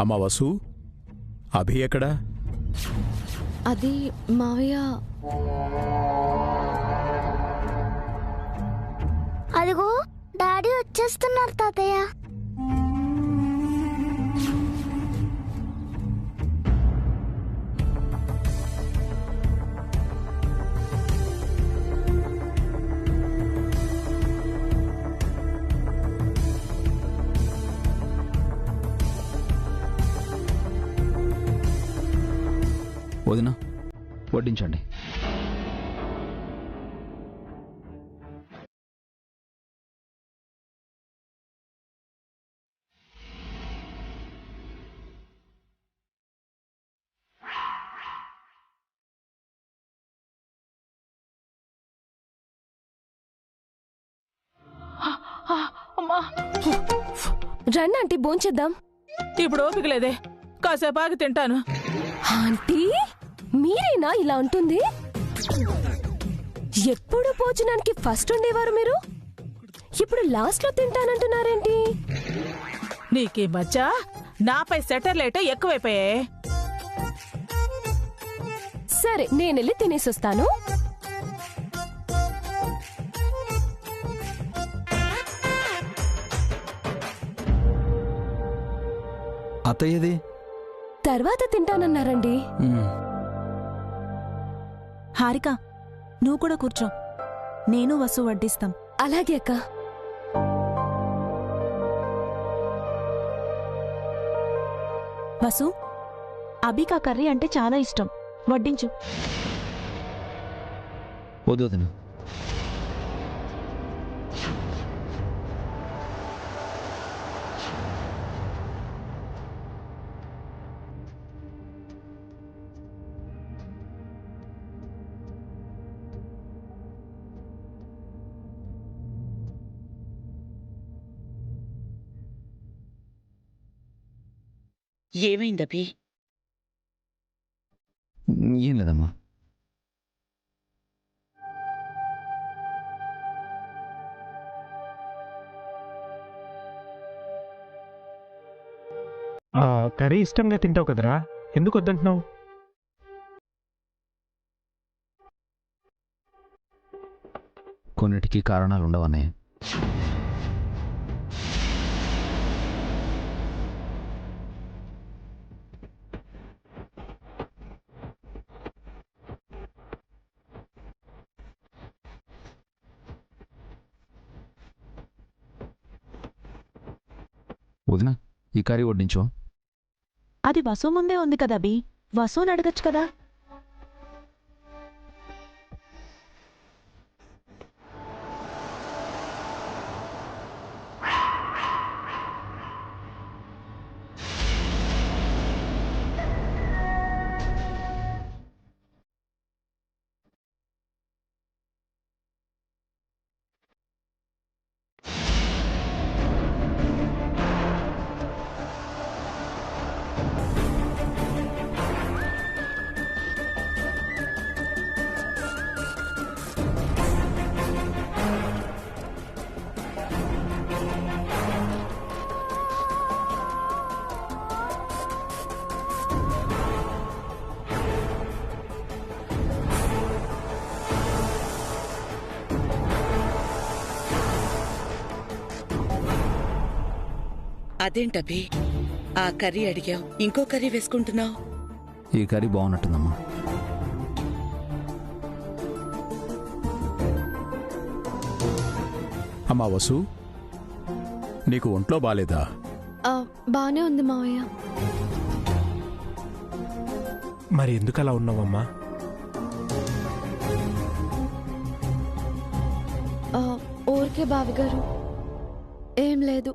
అమ్మా వసు, అభి ఎక్కడా? అది మావయ్య. అదిగో డాడీ వచ్చేస్తున్నారు తాతయ్య. వదినా, వడ్డించండి. రండి ఆంటీ, భోంచేద్దాం. ఇప్పుడు ఓపిక లేదే, కాసేపు ఆగి తింటాను. ఆంటీ, మీరేనా ఇలా ఉంటుంది? ఎప్పుడు భోజనానికి ఫస్ట్ ఉండేవారు మీరు, ఇప్పుడు లాస్ట్ లో తింటానంటున్నారేంటి? నీకీ మధ్య నాపై సెటర్లేట ఎక్కువైపోయాయి. సరే, నేనెళ్ళి తినేసొస్తాను. అత్తయ్యది తర్వాత తింటానన్నారండి. హారిక, నువ్వు కూడా కూర్చో, నేను వసు వడ్డిస్తాం. అలాగే అక్క. వసు, అభికా కర్రీ అంటే చాలా ఇష్టం, వడ్డించు. వద్దు వదినా. ఏమైందభి? ఏం లేదమ్మా. కర్రీ ఇష్టంగా తింటావు కదరా, ఎందుకు వద్దంటున్నావు? కొన్నిటికి కారణాలు ఉండవనే. వదినా, ఈ కర్రీ వడ్డించు. అది వసు ముందే ఉంది కదా అభి, వసుని అడగచ్చు కదా. అదేంటభి, ఆ కర్రీ అడిగావు, ఇంకో కర్రీ వేసుకుంటున్నావు? ఈ కర్రీ బాగున్నట్టుందమ్మా. అమ్మా వసు, నీకు ఒంట్లో బాలేదా? బానే ఉంది మావయ్య. మరి ఎందుకు అలా ఉన్నావమ్మా? ఊరికే బావిగారు, ఏం లేదు.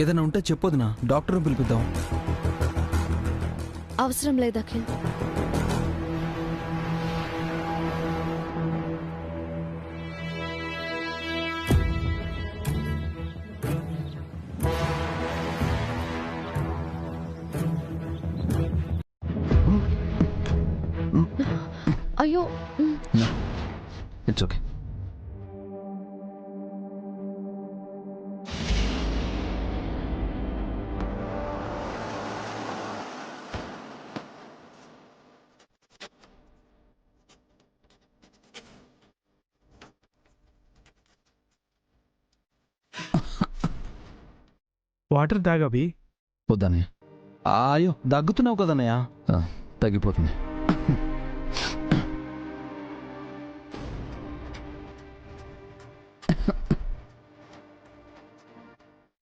ఏదైనా ఉంటే చెప్పొద్దునా, డాక్టర్ని పిలిపిద్దాం. అవసరం లేదు అఖిల్. అయ్యో ఇట్స్ ఓకే. వాటర్ తాగవి. వద్దన్నయ్య. అయ్యో దగ్గుతున్నావు కదన్నయ్య. తగ్గిపోతుంది.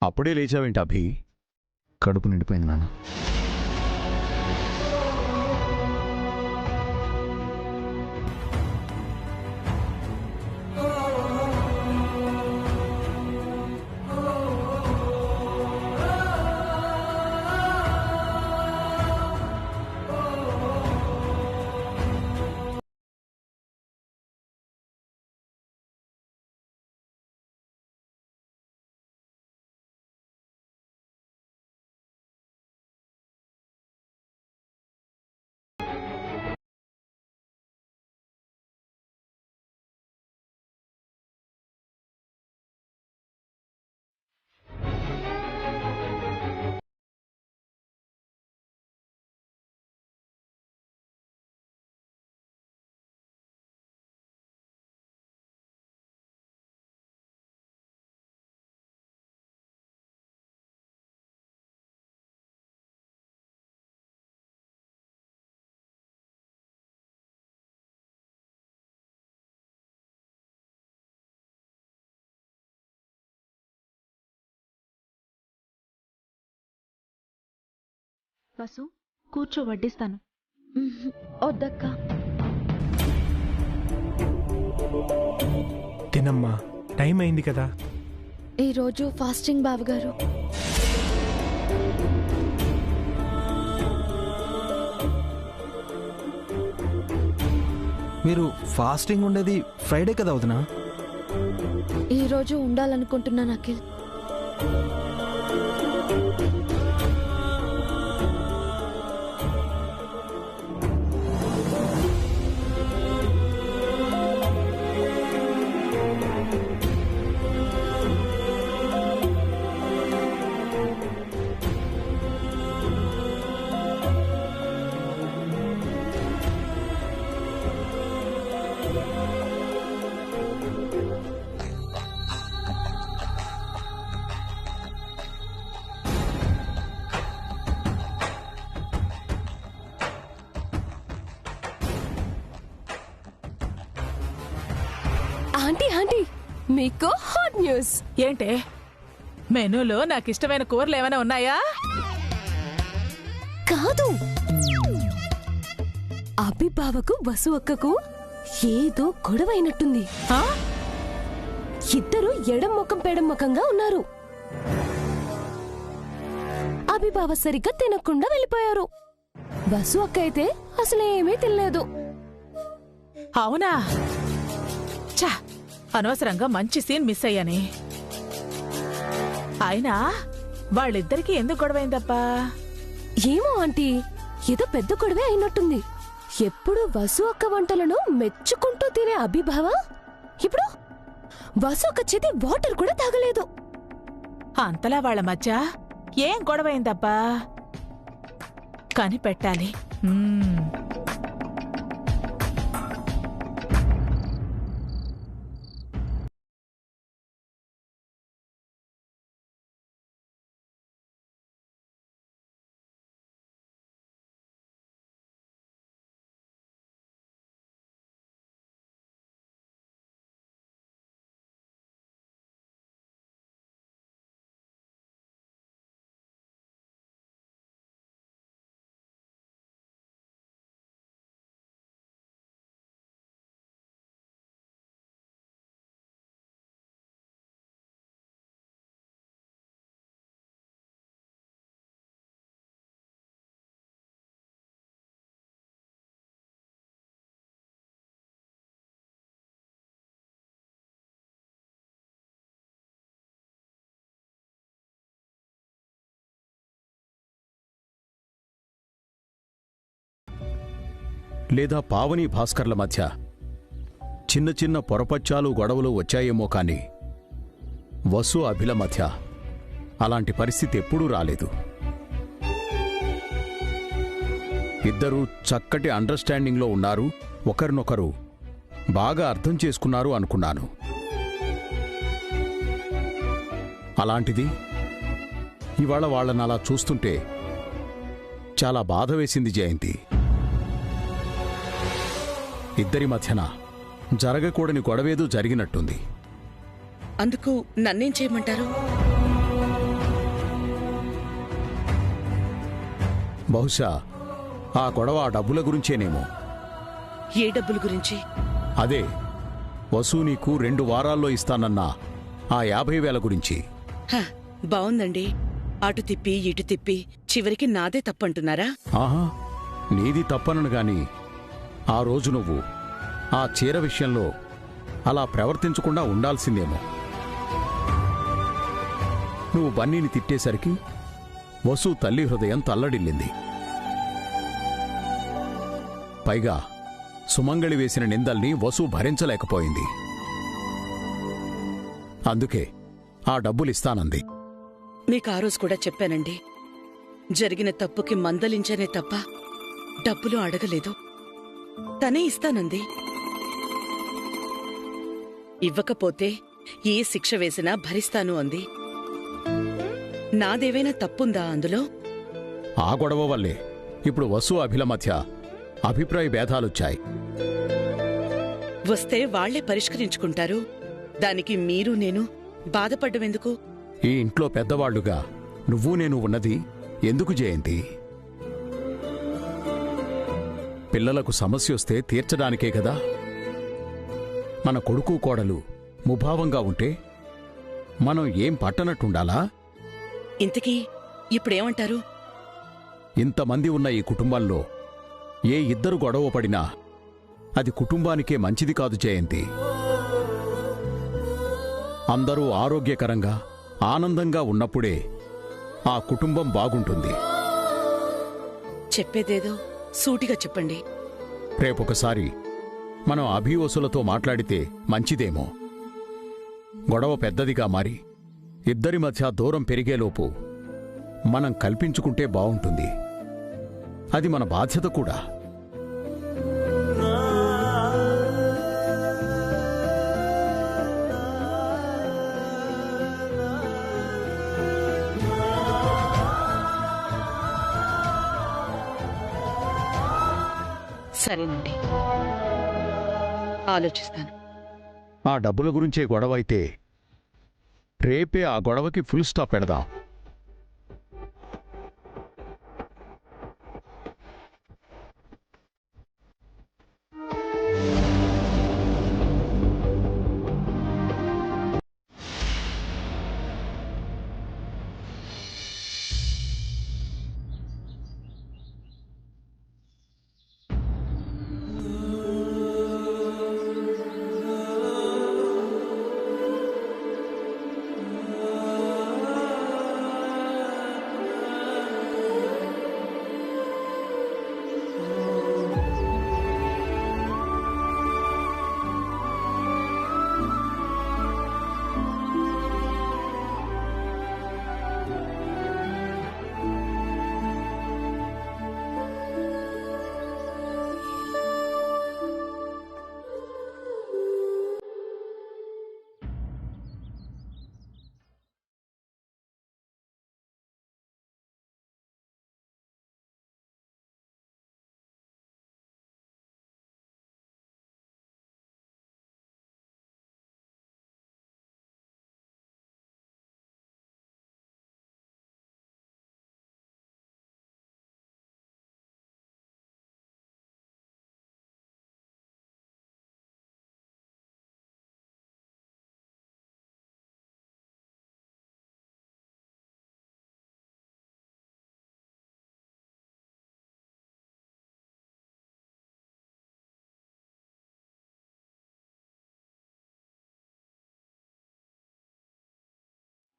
అప్పుడే లేచావేంటి అభి? కడుపు నిండిపోయింది నాన్న. వసు కూర్చో, వడ్డిస్తాను. వద్దక్క. తినమ్మా, టైం అయింది కదా. ఈరోజు ఫాస్టింగ్ బావగారు. మీరు ఫాస్టింగ్ ఉండేది ఫ్రైడే కదా వదినా? ఈరోజు ఉండాలనుకుంటున్నాను అఖిల్. ఆంటీ ఆంటీ, మీకు హాట్ న్యూస్. ఏంటే మెనూలో నాకు ఇష్టమైన కూరలు ఏమైనా ఉన్నాయా? కాదు, అభి బావకు వసు అక్కకు ఏదో గొడవ అయినట్టుంది. ఆ? ఇద్దరు ఎడం ముఖం పెడం ముఖంగా ఉన్నారు. అభి బావ సరిగ్గా తినకుండా వెళ్ళిపోయారు. వసు అక్క అయితే అసలేమీ తినలేదు. అవునా? చా, అనవసరంగా మంచి సీన్ మిస్ అయ్యానే. అయినా వాళ్ళిద్దరికీ ఎందుకు గొడవైందబ్బా? ఏమో ఆంటీ, ఏదో పెద్ద గొడవే అయినట్టుంది. ఎప్పుడు వసు అక్క వంటలను మెచ్చుకుంటూ తినే అభిభావ ఇప్పుడు వసు అక్క చేతి వాటర్ కూడా తాగలేదు. అంతలా వాళ్ళ మధ్య ఏం గొడవైందబ్బా? కనిపెట్టాలి. లేదా పావని భాస్కర్ల మధ్య చిన్న చిన్న పొరపచ్చాలు గొడవలు వచ్చాయేమో కాని వసు అభిల మధ్య అలాంటి పరిస్థితి ఎప్పుడూ రాలేదు. ఇద్దరూ చక్కటి అండర్స్టాండింగ్లో ఉన్నారు, ఒకరినొకరు బాగా అర్థం చేసుకున్నారు అనుకున్నాను. అలాంటిది ఇవాళ వాళ్ళని అలా చూస్తుంటే చాలా బాధ వేసింది జయంతి. ఇద్దరి మధ్యన జరగకూడని గొడవేదో జరిగినట్టుంది. అందుకు నన్నేం చేయమంటారు? బహుశా ఆ గొడవ ఆ డబ్బుల గురించేనేమో. ఏ డబ్బుల గురించి? అదే వసు నీకు 2 వారాల్లో ఇస్తానన్నా ఆ 50,000 గురించి. హ, బావుందండి. అటు తిప్పి ఇటు తిప్పి చివరికి నాదే తప్పంటున్నారా? ఆహా, నీది తప్పనను గాని ఆ రోజు నువ్వు ఆ చీర విషయంలో అలా ప్రవర్తించకుండా ఉండాల్సిందేమో. నువ్వు బన్నీని తిట్టేసరికి వసు తల్లి హృదయం తల్లడిల్లింది. పైగా సుమంగళి వేసిన నిందల్ని వసు భరించలేకపోయింది. అందుకే ఆ డబ్బులిస్తానంది. మీకు ఆ రోజు కూడా చెప్పానండి, జరిగిన తప్పుకి మందలించనే తప్ప డబ్బులు అడగలేదు. తనే ఇస్తానంది. ఇవ్వకపోతే ఏ శిక్ష వేసినా భరిస్తాను అంది. నాదేవైనా తప్పుందా అందులో? ఆ గొడవ వల్లే ఇప్పుడు వసు అభిల మధ్య అభిప్రాయ భేదాలొచ్చాయి. వస్తే వాళ్లే పరిష్కరించుకుంటారు. దానికి మీరు నేను బాధపడ్డమెందుకు? ఈ ఇంట్లో పెద్దవాళ్లుగా నువ్వు నేను ఉన్నది ఎందుకు జయంతి? పిల్లలకు సమస్యొస్తే తీర్చడానికే కదా. మన కొడుకు కోడలు ముభావంగా ఉంటే మనం ఏం పట్టనట్టుండాలా? ఇంతకీ ఇప్పుడేమంటారు? ఇంతమంది ఉన్న ఈ కుటుంబంలో ఏ ఇద్దరు గొడవ పడినా అది కుటుంబానికే మంచిది కాదు జయంతి. అందరూ ఆరోగ్యకరంగా ఆనందంగా ఉన్నప్పుడే ఆ కుటుంబం బాగుంటుంది. చెప్పేదేదో సూటిగా చెప్పండి. రేపొకసారి మనం అభివసులతో మాట్లాడితే మంచిదేమో. గొడవ పెద్దదిగా మారి ఇద్దరి మధ్య దూరం పెరిగేలోపు మనం కల్పించుకుంటే బావుంటుంది. అది మన బాధ్యత కూడా. సరేనండి, ఆలోచిస్తాను. ఆ డబ్బుల గురించే గొడవ అయితే రేపే ఆ గొడవకి ఫుల్ స్టాప్ పెడదాం.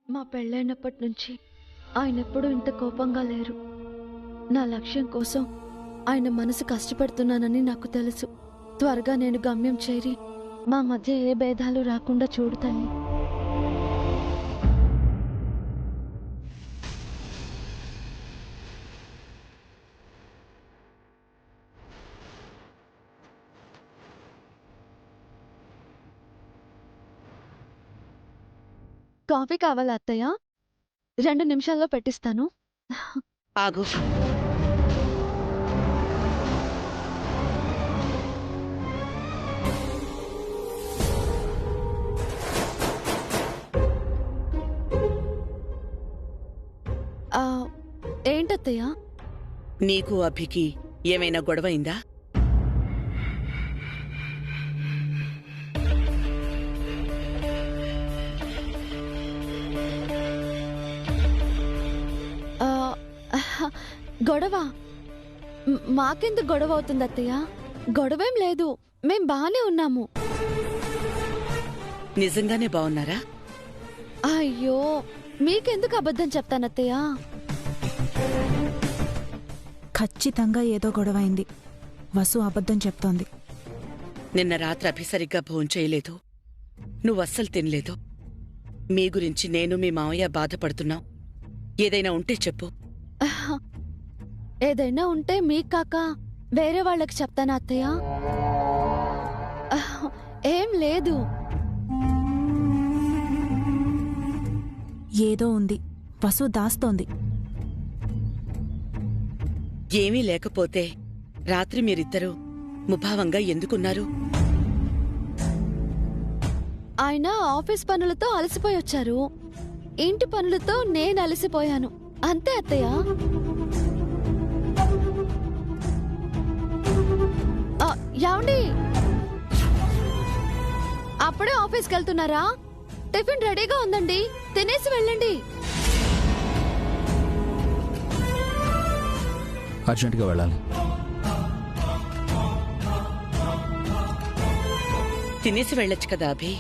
మా పెళ్ళైనప్పటి నుంచి ఆయన ఎప్పుడూ ఇంత కోపంగా లేరు. నా లక్ష్యం కోసం ఆయన మనసు కష్టపెడుతున్నానని నాకు తెలుసు. త్వరగా నేను గమ్యం చేరి మా మధ్య ఏ భేదాలు రాకుండా చూడు తల్లి. కాఫీ కావాలా అత్తయ్య? 2 నిమిషాల్లో పెట్టిస్తాను. ఆగు. ఆ, ఏంటత్తయ్య? నీకు అభికి ఏమైనా గొడవైందా? ఆ, గొడవ? మాకెందుకు గొడవ అవుతుంది అత్తయ్య? గొడవేం లేదు, మేం బానే ఉన్నాము. నిజంగానే బావున్నారా? అయ్యో, మీకెందుకు అబద్ధం చెప్తానత్తయ్య? ఖచ్చితంగా ఏదో గొడవైంది. వసు అబద్ధం చెప్తోంది. నిన్న రాత్రి అభి సరిగ్గా భోంచేయలేదు, నువ్వస్సలు తినలేదు. మీ గురించి నేను మీ మావయ్య బాధపడుతున్నాం. ఏదైనా ఉంటే చెప్పు. ఏదైనా ఉంటే మీకు కాక వేరే వాళ్ళకి చెప్తానా అత్తయ్య? ఏం లేదు. ఏదో ఉంది, వసు దాస్తోంది. ఏమీ లేకపోతే రాత్రి మీరిద్దరూ ముభావంగా ఎందుకున్నారు? ఆయన ఆఫీస్ పనులతో అలసిపోయి వచ్చారు, ఇంటి పనులతో నేను అలసిపోయాను, అంతే అత్తయ్య. యావండి, అప్పుడే ఆఫీస్కి వెళ్తున్నారా? టిఫిన్ రెడీగా ఉందండి, తినేసి వెళ్ళండి. అర్జెంటుగా వెళ్ళాలి. తినేసి వెళ్ళొచ్చు కదా అభి.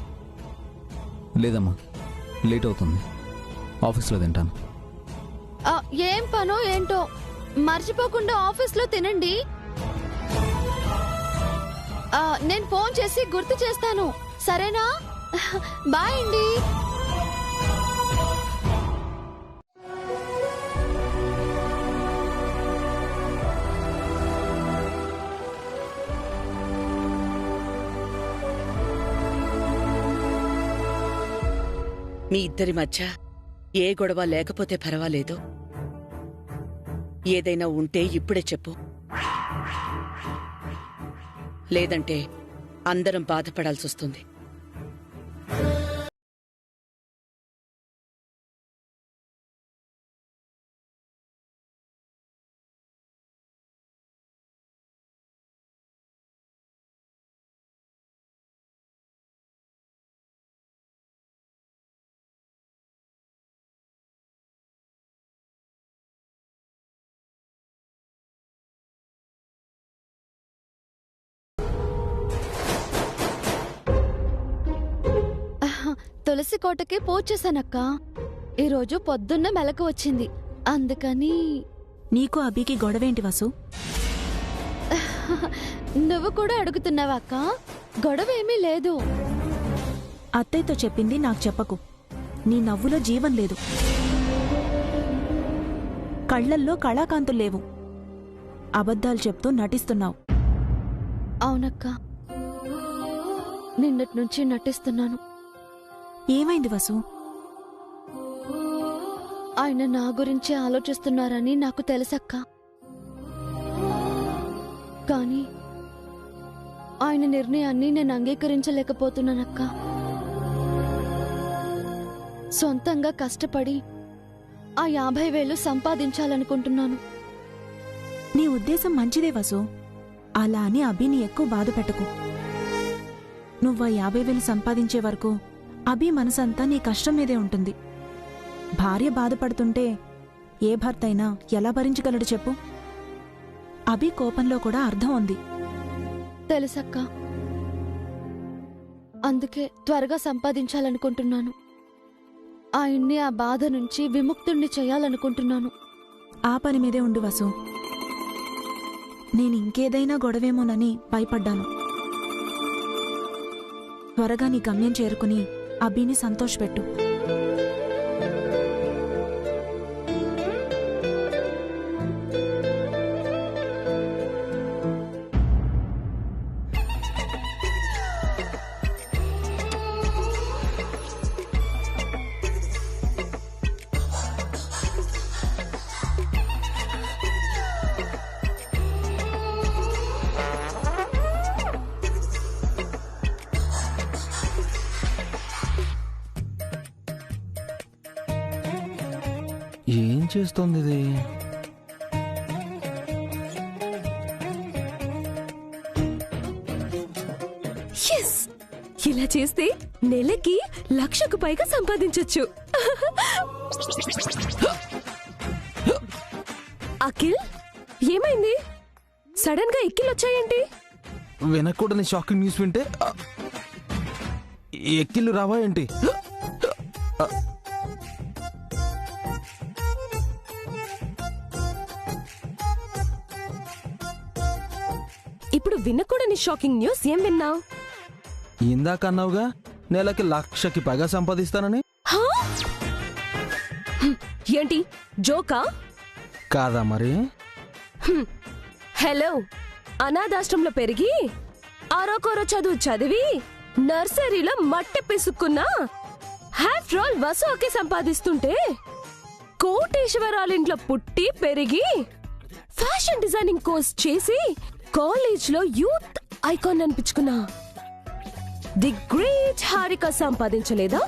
లేదమ్మా, లేట్ అవుతుంది. ఆఫీస్లో తింటాను. ఏం పనో ఏంటో, మర్చిపోకుండా ఆఫీస్లో తినండి. నేను ఫోన్ చేసి గుర్తు చేస్తాను, సరేనా? బాయ్ అండి. మీ ఇద్దరి మధ్య ఏ గొడవ లేకపోతే పర్వాలేదు. ఏదైనా ఉంటే ఇప్పుడే చెప్పు, లేదంటే అందరం బాధపడాల్సొస్తుంది. తులసి కోటకి పూజ చేశానక్క. ఈరోజు పొద్దున్న మెలకు వచ్చింది, అందుకని. నీకు అభికి గొడవేంటి వసు? నువ్వు కూడా అడుగుతున్నావా అక్క? గొడవేమీ లేదు. అత్తయ్యతో చెప్పింది నాకు చెప్పకు. నీ నవ్వులో జీవం లేదు, కళ్లల్లో కళాకాంతులు లేవు. అబద్ధాలు చెప్తూ నటిస్తున్నావు. అవునక్క, నిన్నటి నుంచి నటిస్తున్నాను. ఏమైంది వసు? ఆయన నా గురించి ఆలోచిస్తున్నారని నాకు తెలుసక్క. కానీ ఆయన నిర్ణయాన్ని నేను అంగీకరించలేకపోతున్నానక్క. సొంతంగా కష్టపడి ఆ 50,000 సంపాదించాలనుకుంటున్నాను. నీ ఉద్దేశం మంచిదే వసు, అలా అని అభిని ఎక్కువ బాధ పెట్టకు. నువ్వా 50,000 సంపాదించే వరకు అభి మనసంతా నీ కష్టం మీదే ఉంటుంది. భార్య బాధపడుతుంటే ఏ భర్త అయినా ఎలా భరించగలడు చెప్పు? అభి కోపంలో కూడా అర్థం ఉంది. తెలుసక్క, అందుకే త్వరగా సంపాదించాలనుకుంటున్నాను. ఆయన్ని ఆ బాధ నుంచి విముక్తుణ్ణి చేయాలనుకుంటున్నాను. ఆ పని మీదే ఉండు వసు. నేను ఇంకేదైనా గొడవేమోనని భయపడ్డాను. త్వరగా నీ గమ్యం చేరుకుని అభిని సంతోషపెట్టు. ఏం చేస్తోంది ఇది? ఎస్, ఇలా చేస్తే నెలకి 1,00,000కు పైగా సంపాదించొచ్చు. అఖిల్, ఏమైంది? సడన్ గా ఎక్కిలొచ్చాయేంటి? వినకూడని షాకింగ్ న్యూస్ వింటే ఎక్కిళ్ళు రావా ఏంటి? ఇప్పుడు వినకూడని షాకింగ్ న్యూస్ ఏం విన్నావు? ఇందాక అన్నావుగా నెలకి 1,00,000కి పైగా సంపాదిస్తానని. ఏంటి, జోకా? కాదా మరి? హలో, అనాథాశ్రమంలో పెరిగి ఆరోకోరో చదువు చదివి నర్సరీలో మట్టి పిసుక్కున్నా ఆఫ్టర్ ఆల్ వసు అక్కే సంపాదిస్తుంటే, కోటేశ్వరాలింట్లో పుట్టి పెరిగి ఫ్యాషన్ డిజైనింగ్ కోర్స్ చేసి కాలేజ్లో యూత్ ఐకాన్ అనిపించుకున్నా ది గ్రేట్ హారిక సంపాదించలేదా?